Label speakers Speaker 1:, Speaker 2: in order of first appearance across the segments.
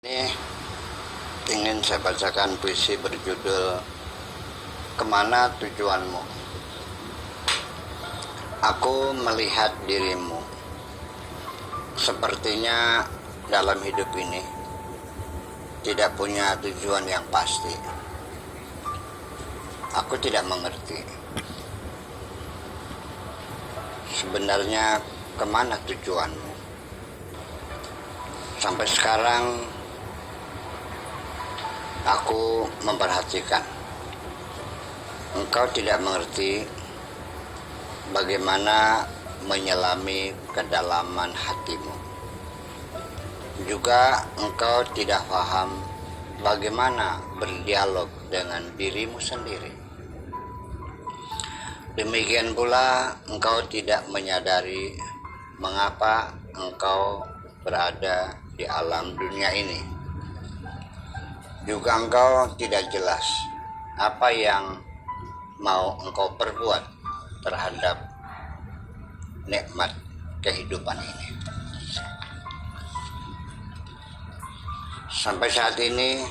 Speaker 1: Ini ingin saya bacakan puisi berjudul Kemana Tujuanmu. Aku melihat dirimu. Sepertinya dalam hidup ini tidak punya tujuan yang pasti. Aku tidak mengerti sebenarnya kemana tujuanmu. Sampai sekarang aku memperhatikan engkau tidak mengerti bagaimana menyelami kedalaman hatimu. Juga engkau tidak paham bagaimana berdialog dengan dirimu sendiri. Demikian pula engkau tidak menyadari mengapa engkau berada di alam dunia ini. Juga engkau tidak jelas apa yang mau engkau perbuat terhadap nikmat kehidupan ini. Sampai saat ini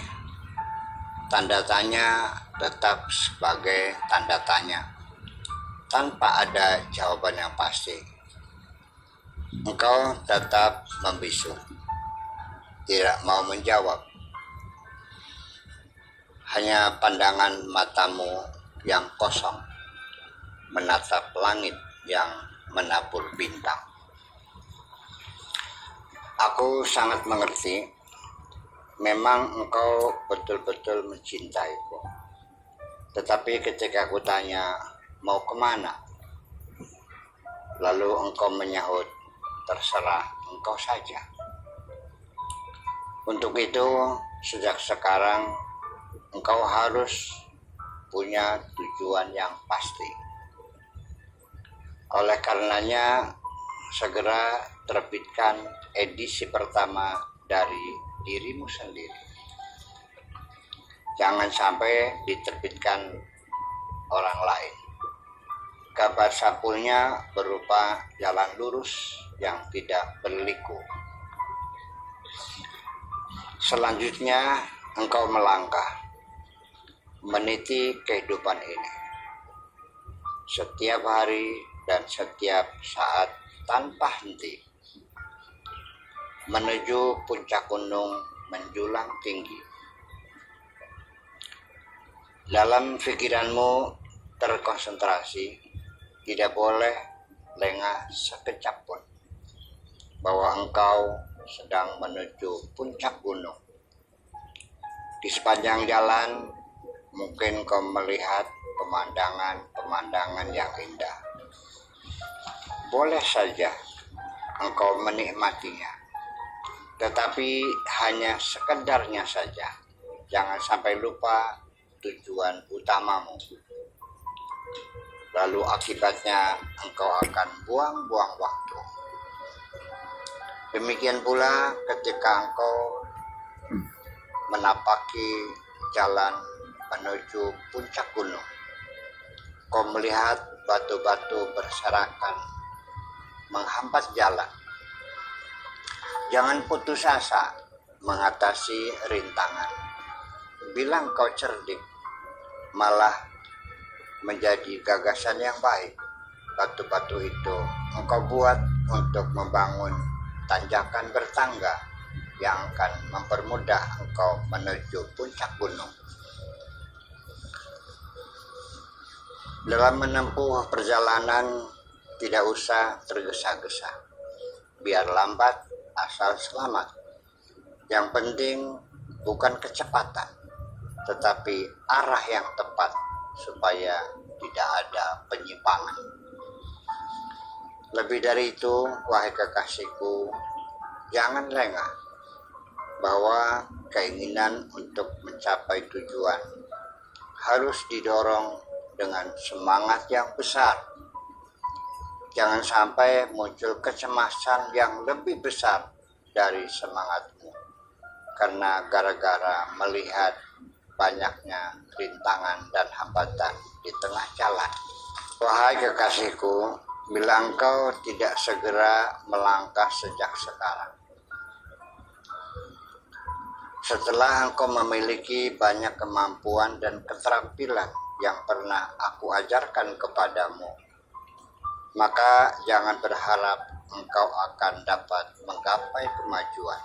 Speaker 1: tanda tanya tetap sebagai tanda tanya, tanpa ada jawaban yang pasti. Engkau tetap membisu, tidak mau menjawab. Hanya pandangan matamu yang kosong menatap langit yang menabur bintang. Aku sangat mengerti, memang engkau betul-betul mencintaiku. Tetapi ketika aku tanya mau kemana, lalu engkau menyahut, terserah engkau saja. Untuk itu, sejak sekarang engkau harus punya tujuan yang pasti. Oleh karenanya, segera terbitkan edisi pertama dari dirimu sendiri. Jangan sampai diterbitkan orang lain. Kabar sapunya berupa jalan lurus yang tidak berliku. Selanjutnya, engkau melangkah meniti kehidupan ini. Setiap hari dan setiap saat tanpa henti. Menuju puncak gunung menjulang tinggi. Dalam pikiranmu terkonsentrasi, tidak boleh lengah sekejap pun bahwa engkau sedang menuju puncak gunung. Di sepanjang jalan mungkin kau melihat pemandangan yang indah. Boleh saja engkau menikmatinya, tetapi hanya sekedarnya saja. Jangan sampai lupa tujuan utamamu. Lalu akibatnya engkau akan buang-buang waktu. Demikian pula ketika engkau menapaki jalan menuju puncak gunung, kau melihat batu-batu berserakan menghambat jalan. Jangan putus asa mengatasi rintangan. Bila engkau cerdik, malah menjadi gagasan yang baik. Batu-batu itu engkau buat untuk membangun tanjakan bertangga yang akan mempermudah engkau menuju puncak gunung. Dalam menempuh perjalanan tidak usah tergesa-gesa. Biar lambat asal selamat. Yang penting bukan kecepatan, tetapi arah yang tepat supaya tidak ada penyimpangan. Lebih dari itu, wahai kekasihku, jangan lengah bahwa keinginan untuk mencapai tujuan harus didorong dengan semangat yang besar. Jangan sampai muncul kecemasan yang lebih besar dari semangatmu, karena gara-gara melihat banyaknya rintangan dan hambatan di tengah jalan. Wahai kekasihku, bila engkau tidak segera melangkah sejak sekarang, Setelah engkau memiliki banyak kemampuan dan keterampilan yang pernah aku ajarkan kepadamu, maka jangan berharap engkau akan dapat menggapai kemajuan.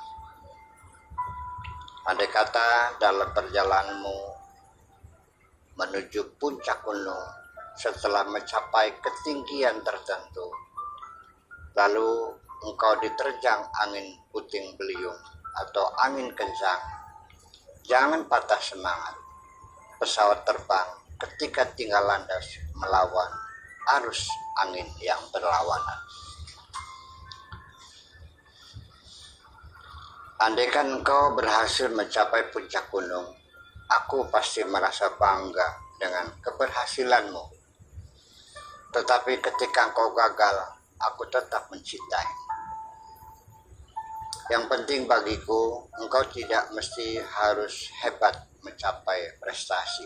Speaker 1: Andai kata dalam perjalananmu menuju puncak gunung, setelah mencapai ketinggian tertentu, lalu engkau diterjang angin puting beliung atau angin kencang, jangan patah semangat. Pesawat terbang ketika tinggal landas melawan arus angin yang berlawanan. Andaikan engkau berhasil mencapai puncak gunung, aku pasti merasa bangga dengan keberhasilanmu. Tetapi ketika engkau gagal, aku tetap mencintai. Yang penting bagiku, engkau tidak mesti harus hebat mencapai prestasi.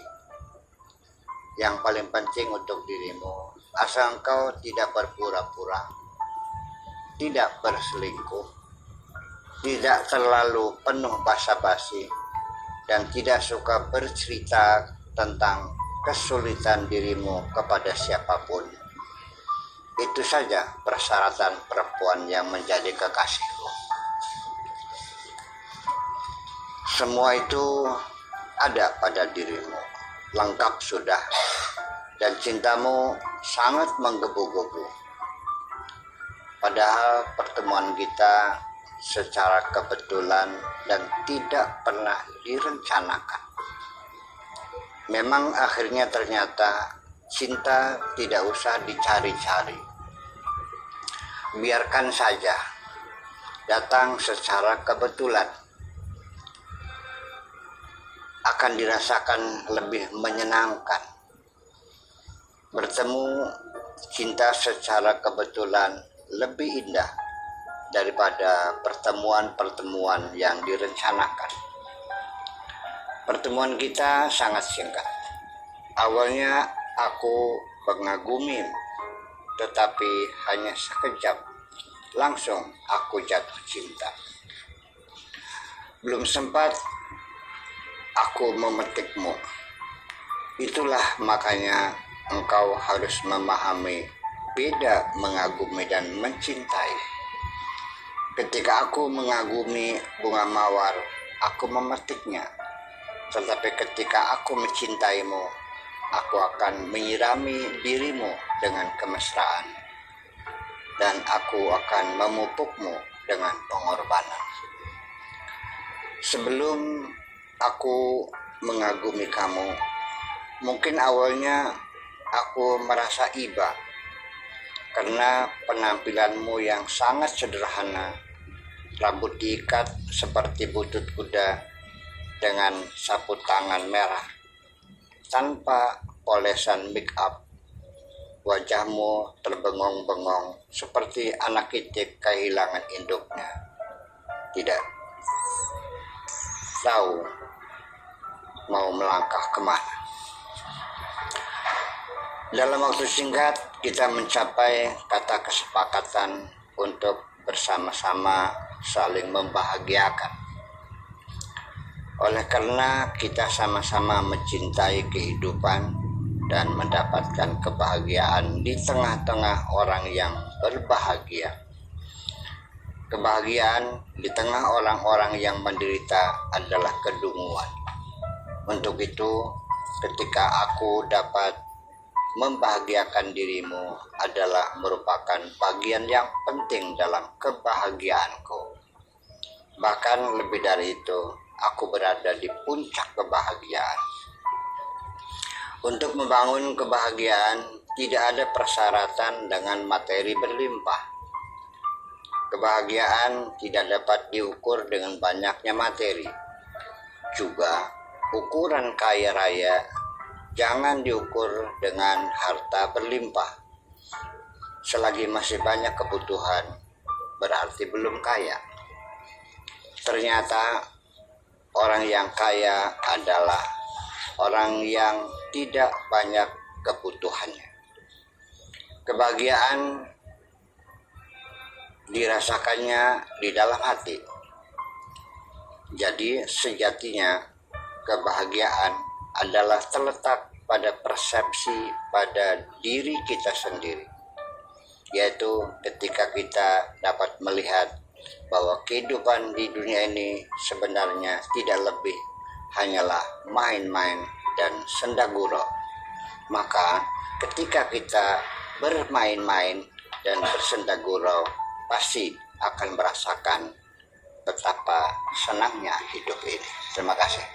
Speaker 1: Yang paling penting untuk dirimu, asal engkau tidak berpura-pura, tidak berselingkuh, tidak terlalu penuh basa-basi, dan tidak suka bercerita tentang kesulitan dirimu kepada siapapun. Itu saja persyaratan perempuan yang menjadi kekasihku. Semua itu ada pada dirimu, lengkap sudah, dan cintamu sangat menggebu-gebu. Padahal pertemuan kita secara kebetulan dan tidak pernah direncanakan. Memang akhirnya ternyata cinta tidak usah dicari-cari. Biarkan saja datang secara kebetulan. Akan dirasakan lebih menyenangkan. Bertemu cinta secara kebetulan lebih indah daripada pertemuan-pertemuan yang direncanakan. Pertemuan kita sangat singkat. Awalnya aku mengagumi, tetapi hanya sekejap. Langsung aku jatuh cinta. Belum sempat aku memetikmu. Itulah makanya engkau harus memahami beda mengagumi dan mencintai. Ketika aku mengagumi bunga mawar, aku memetiknya. Tetapi ketika aku mencintaimu, aku akan menyirami dirimu dengan kemesraan. Dan aku akan memupukmu dengan pengorbanan. Sebelum aku mengagumi kamu, mungkin awalnya aku merasa iba karena penampilanmu yang sangat sederhana, rambut diikat seperti butut kuda dengan sapu tangan merah, tanpa polesan make up. Wajahmu terbengong-bengong seperti anak itik kehilangan induknya. Tidak tahu mau melangkah kemana. Dalam waktu singkat kita mencapai kata kesepakatan untuk bersama-sama saling membahagiakan. Oleh karena kita sama-sama mencintai kehidupan dan mendapatkan kebahagiaan di tengah-tengah orang yang berbahagia. Kebahagiaan di tengah orang-orang yang menderita adalah kedunguan. Untuk itu, ketika aku dapat membahagiakan dirimu adalah merupakan bagian yang penting dalam kebahagiaanku. Bahkan lebih dari itu, aku berada di puncak kebahagiaan. Untuk membangun kebahagiaan, tidak ada persyaratan dengan materi berlimpah. Kebahagiaan tidak dapat diukur dengan banyaknya materi. Juga, ukuran kaya raya jangan diukur dengan harta berlimpah. Selagi masih banyak kebutuhan, berarti belum kaya. Ternyata orang yang kaya adalah orang yang tidak banyak kebutuhannya. Kebahagiaan dirasakannya di dalam hati. Jadi sejatinya kebahagiaan adalah terletak pada persepsi pada diri kita sendiri, yaitu ketika kita dapat melihat bahwa kehidupan di dunia ini sebenarnya tidak lebih hanyalah main-main dan senda gurau. Maka ketika kita bermain-main dan bersenda gurau, pasti akan merasakan betapa senangnya hidup ini. Terima kasih.